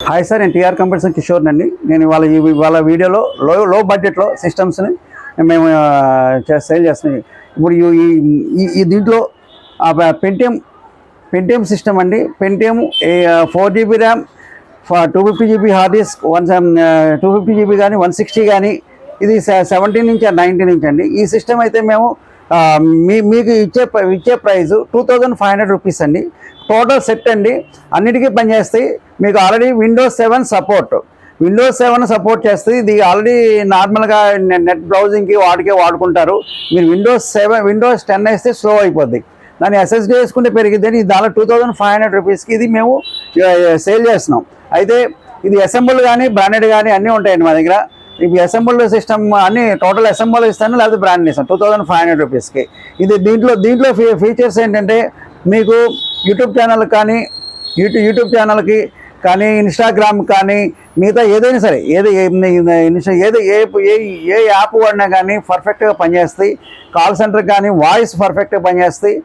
Hi sir, నేను TR computers Kishore అండి. నేను ఇవాళ వీడియోలో లో బడ్జెట్లో సిస్టమ్స్ని మేము సేల్ చేస్తున్నాం. ఇప్పుడు దీంట్లో పెంటియం సిస్టమ్ అండి. Pentium 4 GB RAM, 250 GB hard disk, 250 GB కానీ 160 కానీ, ఇది 17 నుంచి 19 ఇంచ్ అండి. ఈ సిస్టమ్ అయితే మేము మీకు ఇచ్చే ప్రైస్ 2500 రూపీస్ అండి. టోటల్ సెట్ అండి, అన్నిటికీ పనిచేస్తాయి. మీకు ఆల్రెడీ విండోస్ 7 సపోర్ట్ చేస్తుంది. ఇది ఆల్రెడీ నార్మల్గా నెట్ బ్రౌజింగ్కి వాడుకుంటారు. మీరు విండోస్ 10 వేస్తే స్లో అయిపోద్ది. దాన్ని SSD వేసుకుంటే పెరిగిద్దని దానిలో 2500 రూపీస్కి ఇది మేము సేల్ చేస్తున్నాం. అయితే ఇది అసెంబుల్ కానీ బ్రాండెడ్ కానీ అన్నీ ఉంటాయండి మా దగ్గర. ఇప్పుడు అసెంబుల్ సిస్టమ్ అన్ని టోటల్ అసెంబుల్ ఇస్తాను, లేకపోతే బ్రాండ్ ఇస్తాను 2500 రూపీస్కి. ఇది దీంట్లో ఫీచర్స్ ఏంటంటే, మీకు యూట్యూబ్ ఛానల్కి కానీ ఇన్స్టాగ్రామ్ కానీ మిగతా ఏదైనా సరే ఏ యాప్ వాడినా కానీ పర్ఫెక్ట్గా పనిచేస్తాయి. కాల్ సెంటర్ కానీ వాయిస్ పర్ఫెక్ట్గా పనిచేస్తాయి.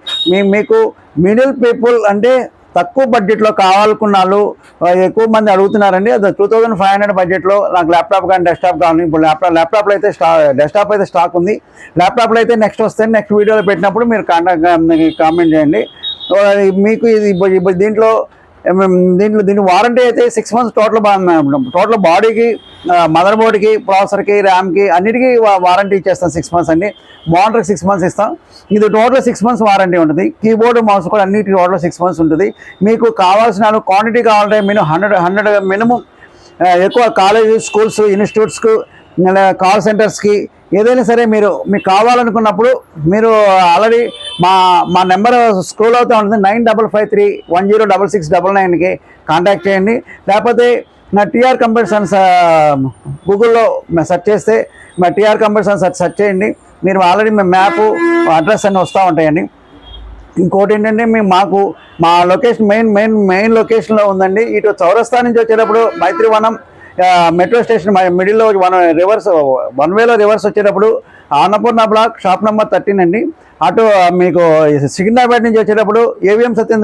మీకు మిడిల్ పీపుల్ అంటే తక్కువ బడ్జెట్లో కావాలనుకున్న వాళ్ళు ఎక్కువ మంది అడుగుతున్నారండి. అది 2500 బడ్జెట్లో నాకు ల్యాప్టాప్ కానీ డెస్క్టాప్ కానీ. ఇప్పుడు ల్యాప్టాప్లో అయితే డెస్క్టాప్ అయితే స్టాక్ ఉంది. ల్యాప్టాప్లో అయితే నెక్స్ట్ వీడియోలో పెట్టినప్పుడు మీరు కామెంట్ చేయండి. మీకు ఇది దీంట్లో వారంటీ అయితే 6 months టోటల్ బాడీకి, మదర్ బోర్డ్కి, ప్రాసెసర్కి, ర్యామ్కి అన్నిటికీ వారంటీ ఇచ్చేస్తాం. 6 months అండి. మానిటర్కి 6 months ఇస్తాం. ఇది టోటల్ 6 months వారంటీ ఉంటుంది. కీబోర్డ్, మౌస్ కూడా అన్నిటికీ టోటల్ 6 months ఉంటుంది. మీకు కావాల్సిన క్వాంటిటీ కావాలంటే మినిమం 100 మినిమం. ఎక్కువ కాలేజ్, స్కూల్స్, ఇన్స్టిట్యూట్స్కు, కాల్ సెంటర్స్కి ఏదైనా సరే మీకు కావాలనుకున్నప్పుడు మీరు ఆల్రెడీ మా నెంబర్ స్క్రోల్ అవుతూ ఉంటుంది. 9553106699కి కాంటాక్ట్ చేయండి. లేకపోతే నా టీఆర్ కంప్యూటర్స్ అని గూగుల్లో సెర్చ్ చేస్తే మా టీఆర్ కంప్యూటర్స్ అని సెర్చ్ చేయండి. మీరు ఆల్రెడీ మ్యాప్, అడ్రస్ అన్నీ వస్తూ ఉంటాయండి. ఇంకోటి ఏంటంటే, మా లొకేషన్ మెయిన్ లొకేషన్లో ఉందండి. ఇటు చౌరస్తా నుంచి వచ్చేటప్పుడు మైత్రివనం మెట్రో స్టేషన్ మిడిల్లో వన్ వేలో రివర్స్ వచ్చేటప్పుడు అన్నపూర్ణ బ్లాక్, షాప్ నెంబర్ 13 అండి. అటు మీకు సికింద్రాబాద్ నుంచి వచ్చేటప్పుడు ఏవిఎం సత్యం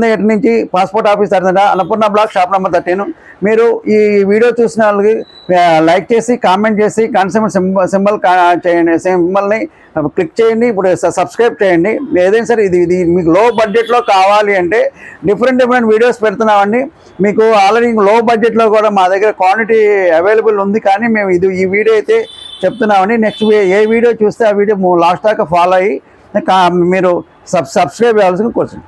థియేటర్ నుంచి పాస్పోర్ట్ ఆఫీస్ తర్వాత అన్నపూర్ణ బ్లాక్, షాప్ నెంబర్ 13. మీరు ఈ వీడియో చూసిన వాళ్ళకి లైక్ చేసి, కామెంట్ చేసి, సింబల్ని క్లిక్ చేయండి. ఇప్పుడు సబ్స్క్రైబ్ చేయండి. ఏదైనా సరే ఇది మీకు లో బడ్జెట్లో కావాలి అంటే డిఫరెంట్ వీడియోస్ పెడుతున్నామండి. మీకు ఆల్రెడీ లో బడ్జెట్లో కూడా మా దగ్గర క్వాంటిటీ అవైలబుల్ ఉంది. కానీ మేము ఈ వీడియో అయితే చెప్తున్నామండి. నెక్స్ట్ ఏ వీడియో చూస్తే ఆ వీడియో లాస్ట్ దాకా ఫాలో అయ్యి మీరు సబ్స్క్రైబ్ చేయాల్సిన కోరుతున్నాను.